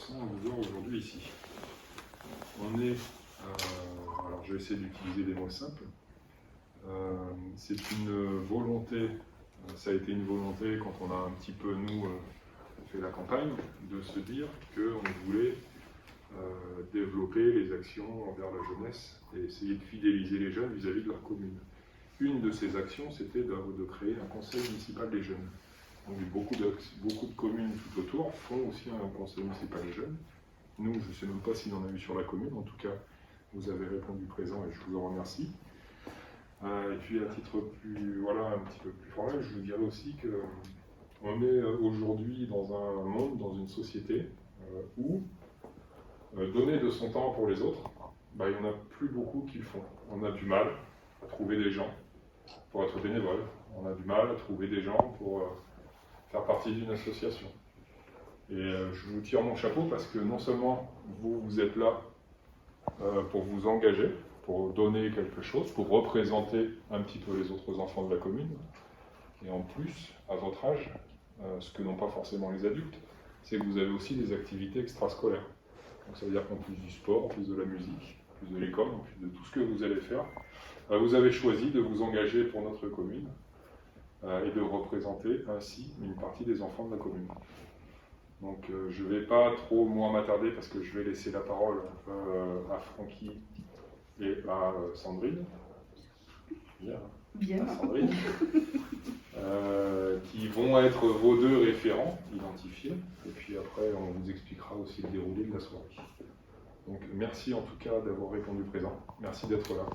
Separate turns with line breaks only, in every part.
intéressant à vous voir aujourd'hui ici. On est, alors je vais essayer d'utiliser des mots simples. C'est une volonté, ça a été une volonté quand on a un petit peu, nous, fait la campagne, de se dire qu'on voulait développer les actions envers la jeunesse et essayer de fidéliser les jeunes vis-à-vis de leur commune. Une de ces actions, c'était de créer un conseil municipal des jeunes. Donc, beaucoup de communes tout autour font aussi un conseil municipal des jeunes. Nous, je ne sais même pas s'il en a eu sur la commune, en tout cas, vous avez répondu présent et je vous en remercie. Et puis à titre plus, un petit peu plus formel, je vous dirais aussi qu'on est aujourd'hui dans un monde, dans une société où donner de son temps pour les autres, il n'y en a plus beaucoup qui le font. On a du mal à trouver des gens pour être bénévole, on a du mal à trouver des gens pour faire partie d'une association. Et je vous tire mon chapeau parce que non seulement vous êtes là pour vous engager, pour donner quelque chose, pour représenter un petit peu les autres enfants de la commune, et en plus, à votre âge, ce que n'ont pas forcément les adultes, c'est que vous avez aussi des activités extrascolaires. Donc ça veut dire qu'en plus du sport, en plus de la musique, en plus de l'école, en plus de tout ce que vous allez faire, vous avez choisi de vous engager pour notre commune et de représenter ainsi une partie des enfants de la commune. Donc je ne vais pas trop m'attarder parce que je vais laisser la parole à Francky et à Sandrine.
Bien.
À Sandrine. Qui vont être vos deux référents identifiés. Et puis après, on vous expliquera aussi le déroulé de la soirée. Donc merci en tout cas d'avoir répondu présent. Merci d'être là.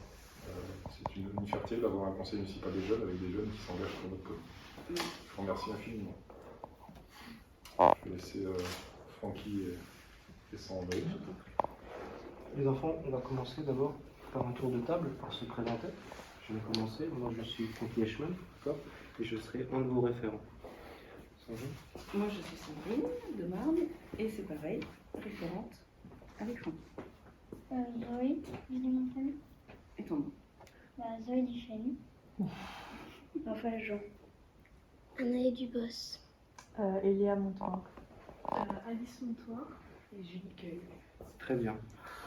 C'est une fierté d'avoir un conseil municipal des jeunes avec des jeunes qui s'engagent pour notre commune. Je vous remercie infiniment. Je vais laisser Francky et Sandrine.
Les enfants, on va commencer d'abord par un tour de table pour se présenter. Je vais commencer. Moi, je suis Francky Eschmann, d'accord, et je serai un de vos référents. Sandrine.
Moi, je suis Sandrine de Marne et c'est pareil, référente avec Francky.
Zoé, je dis mon prénom.
Et ton nom?
Zoé Duchesne. Raphaël Jean. Anaïs Dubos.
Elia Montoire.
Alice Montoire.
Et Julie Cueil.
Très bien.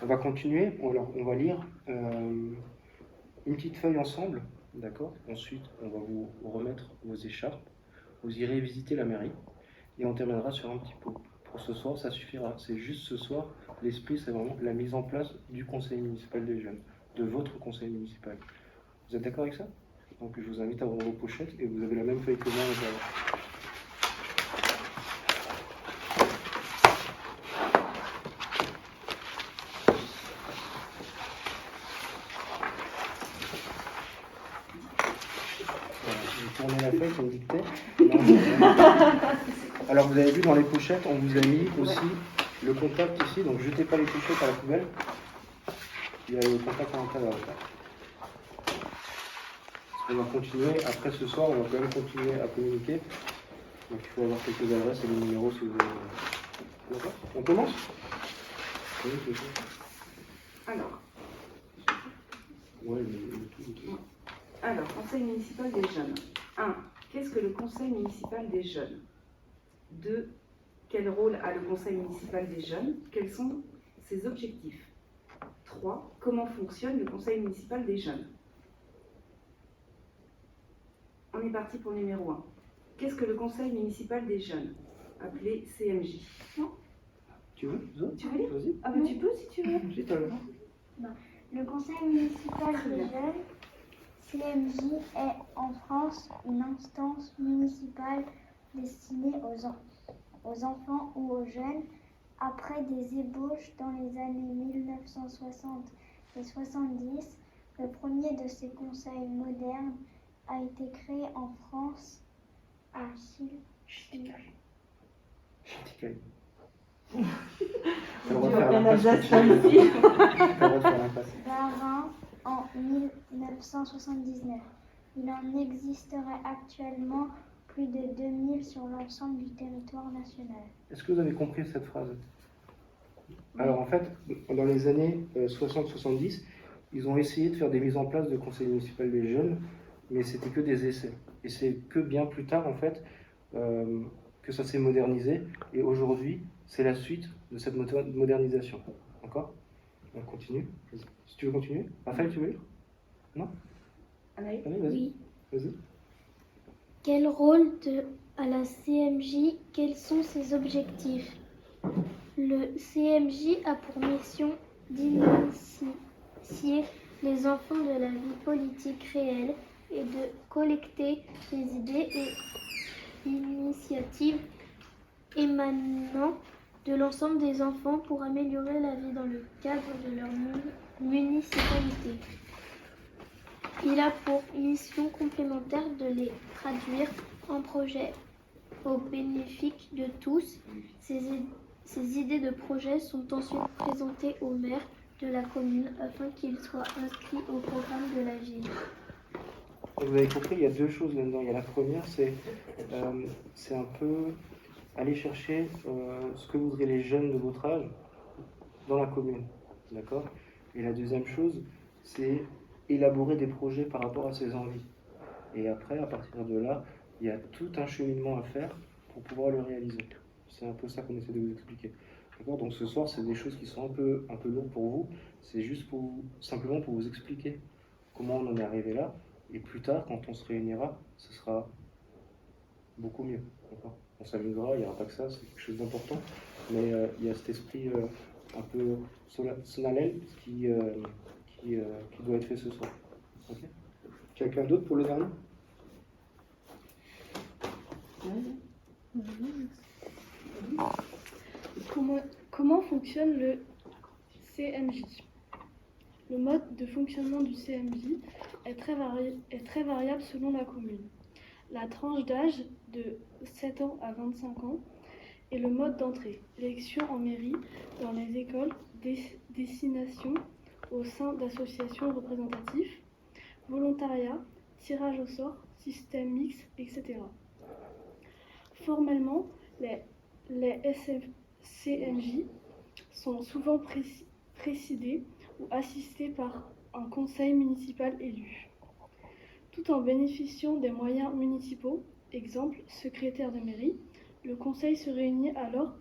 On va continuer. Alors, on va lire une petite feuille ensemble, d'accord. Ensuite, on va vous remettre vos écharpes. Vous irez visiter la mairie et on terminera sur un petit pot. Pour ce soir, ça suffira. C'est juste ce soir. L'esprit, c'est vraiment la mise en place du conseil municipal des jeunes, de votre conseil municipal. Vous êtes d'accord avec ça? Donc, je vous invite à ouvrir vos pochettes et vous avez la même feuille que moi à l'intérieur. Tournez la feuille, c'est une dictée. Alors vous avez vu dans les pochettes, on vous a mis aussi le contact ici, donc jetez pas les pochettes à la poubelle. Il y a le contact à l'intérieur. On va continuer, après ce soir, on va quand même continuer à communiquer. Donc il faut avoir quelques adresses et des numéros si vous voulez. D'accord? On commence? Oui, c'est ça.
Alors.
Ouais, le tout.
Alors, conseil municipal des jeunes. 1. Qu'est-ce que le conseil municipal des jeunes? 2. Quel rôle a le conseil municipal des jeunes? Quels sont ses objectifs? 3. Comment fonctionne le conseil municipal des jeunes? On est parti pour le numéro 1. Qu'est-ce que le conseil municipal des jeunes? Appelé CMJ. Non?
Tu veux?
Tu veux lire?
Vas-y.
Ah bah tu peux si tu veux.
Si, t'as le...
Non. Le conseil municipal des jeunes, CMJ, est en France une instance municipale destinée aux enfants ou aux jeunes. Après des ébauches dans les années 1960 et 70, le premier de ces conseils modernes a été créé en France à
Chiticaille.
Barin en 1979. Il en existerait actuellement plus de 2000 sur l'ensemble du territoire national.
Est-ce que vous avez compris cette phrase? Alors en fait, dans les années 60-70, ils ont essayé de faire des mises en place de conseil municipal des jeunes, mais c'était que des essais. Et c'est que bien plus tard en fait que ça s'est modernisé. Et aujourd'hui, c'est la suite de cette modernisation. D'accord? On continue. Si tu veux continuer. Raphaël, tu veux lire? Non?
Anaïs?
Allez, vas-y.
Oui.
Vas-y.
Quel rôle à la CMJ? Quels sont ses objectifs? Le CMJ a pour mission d'initier les enfants de la vie politique réelle et de collecter les idées et initiatives émanant de l'ensemble des enfants pour améliorer la vie dans le cadre de leur municipalité. Il a pour mission complémentaire de les traduire en projets au bénéfice de tous. Ces idées de projets sont ensuite présentées au maire de la commune afin qu'il soit inscrit au programme de la ville.
Vous avez compris, il y a deux choses là-dedans. Il y a la première, c'est un peu aller chercher ce que voudraient les jeunes de votre âge dans la commune. D'accord? Et la deuxième chose, c'est élaborer des projets par rapport à ses envies. Et après, à partir de là, il y a tout un cheminement à faire pour pouvoir le réaliser. C'est un peu ça qu'on essaie de vous expliquer. D'accord? Donc ce soir, c'est des choses qui sont un peu lourdes pour vous. C'est juste simplement pour vous expliquer comment on en est arrivé là. Et plus tard, quand on se réunira, ce sera beaucoup mieux. D'accord? On s'amusera, il n'y aura pas que ça, c'est quelque chose d'important. Mais il y a cet esprit un peu solennel qui doit être fait ce soir. Okay? Quelqu'un d'autre pour le dernier?
Comment fonctionne le CMJ? Le mode de fonctionnement du CMJ est très variable selon la commune. La tranche d'âge de 7 ans à 25 ans et le mode d'entrée. Élection en mairie dans les écoles, destination au sein d'associations représentatives, volontariat, tirage au sort, système mixte, etc. Formellement, les CMJ sont souvent présidés ou assistés par un conseil municipal élu. Tout en bénéficiant des moyens municipaux, exemple secrétaire de mairie, le conseil se réunit alors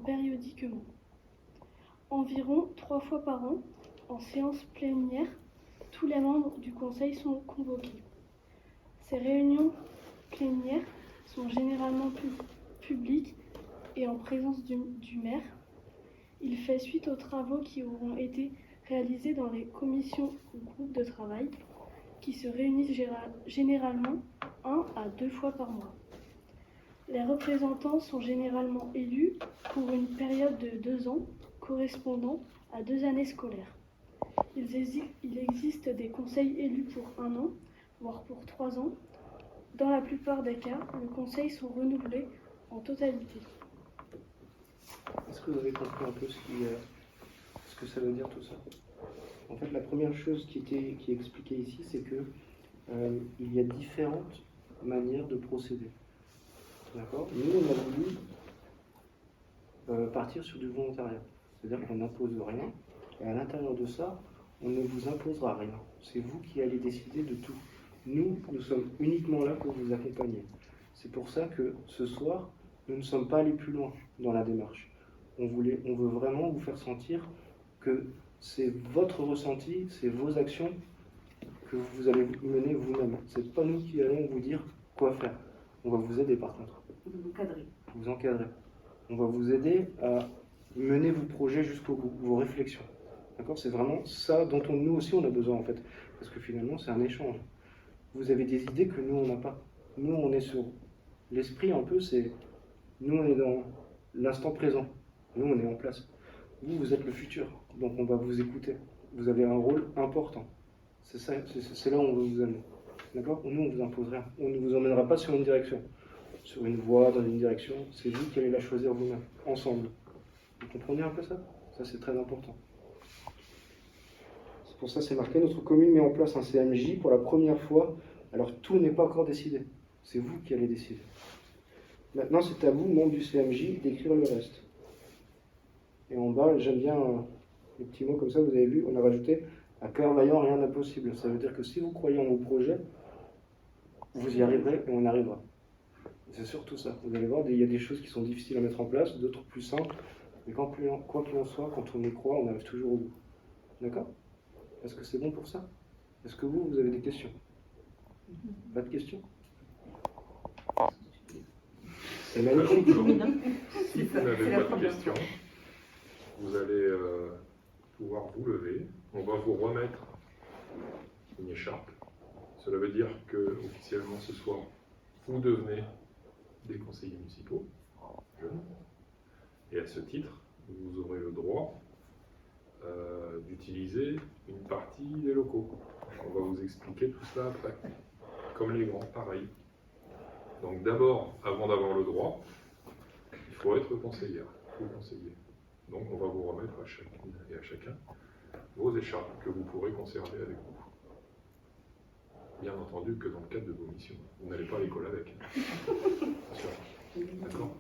périodiquement. Environ 3 fois par an, en séance plénière, tous les membres du conseil sont convoqués. Ces réunions plénières sont généralement publiques et en présence du maire. Il fait suite aux travaux qui auront été réalisés dans les commissions ou groupes de travail qui se réunissent généralement 1 à 2 fois par mois. Les représentants sont généralement élus pour une période de 2 ans correspondant à 2 années scolaires. Il existe des conseils élus pour 1 an, voire pour 3 ans. Dans la plupart des cas, les conseils sont renouvelés en totalité.
Est-ce que vous avez compris un peu ce que ça veut dire tout ça? En fait, la première chose qui est expliquée ici, c'est que il y a différentes manières de procéder. D'accord? Nous, on a voulu partir sur du volontariat. C'est-à-dire qu'on n'impose rien, et à l'intérieur de ça, on ne vous imposera rien. C'est vous qui allez décider de tout. Nous sommes uniquement là pour vous accompagner. C'est pour ça que ce soir, nous ne sommes pas allés plus loin dans la démarche. On veut vraiment vous faire sentir que c'est votre ressenti, c'est vos actions que vous allez mener vous-même. C'est pas nous qui allons vous dire quoi faire. On va vous aider par contre.
Vous cadrez.
Vous encadrer. On va vous aider à mener vos projets jusqu'au bout, vos réflexions. D'accord? C'est vraiment ça dont nous aussi on a besoin en fait. Parce que finalement c'est un échange. Vous avez des idées que nous on n'a pas. Nous on est sur l'esprit un peu, c'est nous on est dans l'instant présent. Nous on est en place. Vous êtes le futur. Donc on va vous écouter. Vous avez un rôle important. C'est ça, c'est là où on veut vous amener. D'accord? Nous on vous impose rien. On ne vous emmènera pas sur une direction. Sur une voie, dans une direction. C'est vous qui allez la choisir vous-même. Ensemble. Vous comprenez un peu ça? Ça c'est très important. C'est pour ça c'est marqué, notre commune met en place un CMJ pour la première fois. Alors tout n'est pas encore décidé. C'est vous qui allez décider. Maintenant c'est à vous, membres du CMJ, d'écrire le reste. Et en bas, j'aime bien les petits mots comme ça, vous avez vu, on a rajouté « à cœur vaillant, rien d'impossible ». Ça veut dire que si vous croyez en vos projets, vous y arriverez et on arrivera. C'est surtout ça. Vous allez voir, il y a des choses qui sont difficiles à mettre en place, d'autres plus simples. Mais quoi qu'il en soit, quand on y croit, on arrive toujours au bout. D'accord? Est-ce que c'est bon pour ça? Est-ce que vous avez des questions? Pas de questions? C'est magnifique.
Si vous n'avez pas de questions, vous allez pouvoir vous lever. On va vous remettre une écharpe. Cela veut dire que officiellement ce soir, vous devenez des conseillers municipaux jeunes. Et à ce titre, vous aurez le droit d'utiliser une partie des locaux. On va vous expliquer tout cela après. Comme les grands, pareil. Donc d'abord, avant d'avoir le droit, il faut être conseillère ou conseiller. Donc on va vous remettre à chacune et à chacun vos écharpes que vous pourrez conserver avec vous. Bien entendu que dans le cadre de vos missions. Vous n'allez pas à l'école avec. D'accord?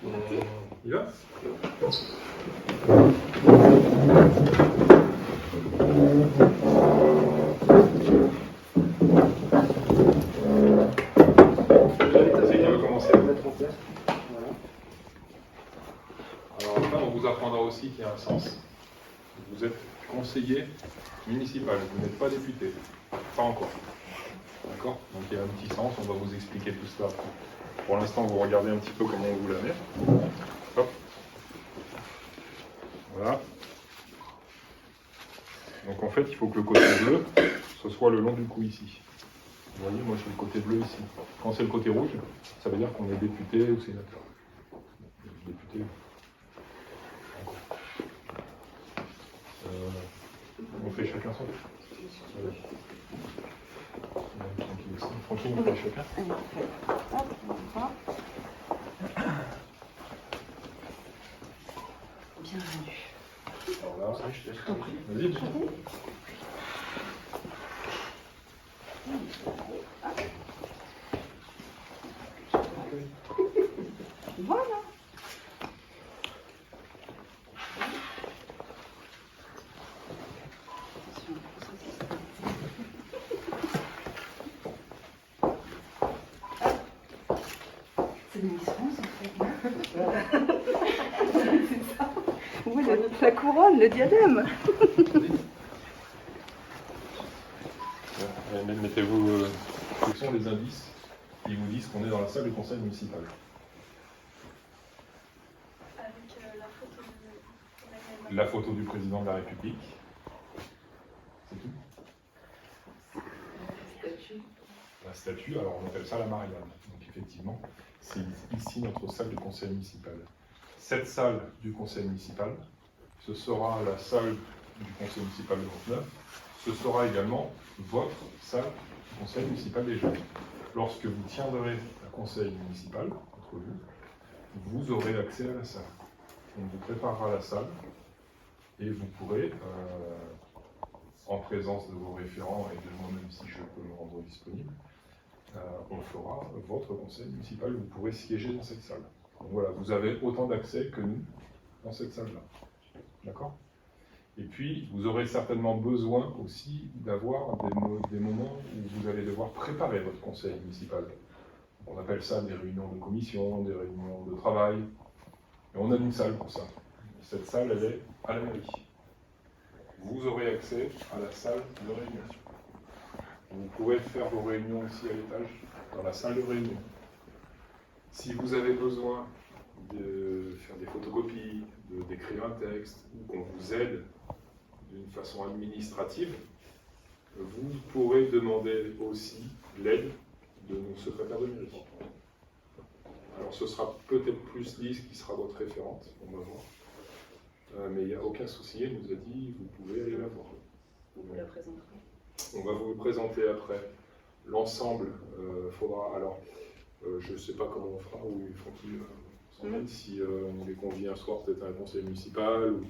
On y va? C'est qui veut commencer?
Mettre en place. Voilà.
Alors enfin, on vous apprendra aussi qu'il y a un sens. Vous êtes conseiller municipal, vous n'êtes pas député. Pas encore. D'accord? Donc il y a un petit sens, on va vous expliquer tout cela. Pour l'instant, vous regardez un petit peu comment on vous la met. Hop. Voilà. Donc en fait, il faut que le côté bleu, ce soit le long du cou ici. Vous voyez, moi j'ai le côté bleu ici. Quand c'est le côté rouge, ça veut dire qu'on est député ou sénateur. Député. On fait chacun son. Tranquille, on fait chacun.
Hop, on va. Bienvenue.
Alors là, je te laisse. Vas-y.
Voilà. C'est une Miss France en fait. C'est ça. Oui, la couronne, le diadème.
Mettez-vous. Quels sont les indices qui vous disent qu'on est dans la salle du conseil municipal?
Avec la photo de Emmanuel Macron.
La photo du président de la République. C'est tout. La statue, alors on appelle ça la Marianne. Donc effectivement, c'est ici notre salle du conseil municipal. Cette salle du conseil municipal, ce sera la salle du conseil municipal de Fontenay. Ce sera également votre salle du conseil municipal des jeunes. Lorsque vous tiendrez un conseil municipal entre vous aurez accès à la salle. On vous préparera la salle et vous pourrez, en présence de vos référents et de moi-même si je peux me rendre disponible, on fera votre conseil municipal. Vous pourrez siéger dans cette salle. Donc voilà, vous avez autant d'accès que nous dans cette salle-là. D'accord? Et puis, vous aurez certainement besoin aussi d'avoir des moments où vous allez devoir préparer votre conseil municipal. On appelle ça des réunions de commission, des réunions de travail. Et on a une salle pour ça. Cette salle, elle est à la mairie. Vous aurez accès à la salle de réunion. Vous pourrez faire vos réunions ici à l'étage, dans la salle de réunion. Si vous avez besoin de faire des photocopies, d'écrire un texte, ou qu'on vous aide d'une façon administrative, vous pourrez demander aussi l'aide de nos secrétaires de mairie. Alors ce sera peut-être plus Lise qui sera votre référente, on va voir. Mais il n'y a aucun souci, elle nous a dit, vous pouvez aller la voir.
Vous vous la présenterez.
On va vous le présenter après. L'ensemble, faudra. Alors, je ne sais pas comment on fera, ou faut-il si on les convie un soir peut-être à un conseil municipal. Ou,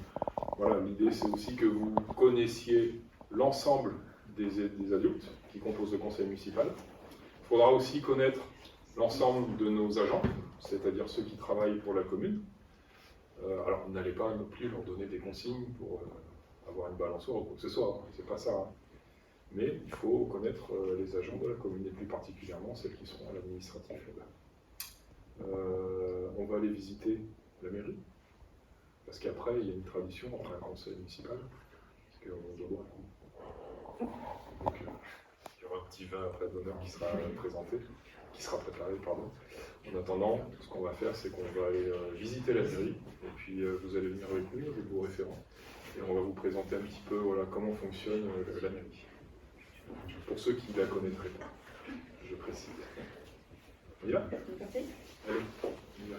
voilà, l'idée c'est aussi que vous connaissiez l'ensemble des adultes qui composent le conseil municipal. Il faudra aussi connaître l'ensemble de nos agents, c'est-à-dire ceux qui travaillent pour la commune. Alors, vous n'allez pas non plus leur donner des consignes pour avoir une balançoire ou quoi que ce soit, hein, c'est pas ça. Hein. Mais il faut connaître les agents de la commune, et plus particulièrement celles qui seront à l'administratif là-bas. On va aller visiter la mairie, parce qu'après, il y a une tradition après un conseil municipal, parce qu'on doit boire un coup. Donc, il y aura un petit vin après d'honneur qui sera présenté, qui sera préparé, pardon. En attendant, ce qu'on va faire, c'est qu'on va aller visiter la mairie, et puis vous allez venir avec nous, avec vos référents, et on va vous présenter un petit peu voilà, comment fonctionne la mairie. Pour ceux qui ne la connaîtraient pas, je précise. On y va ?
C'est parti ?
Allez, on y va.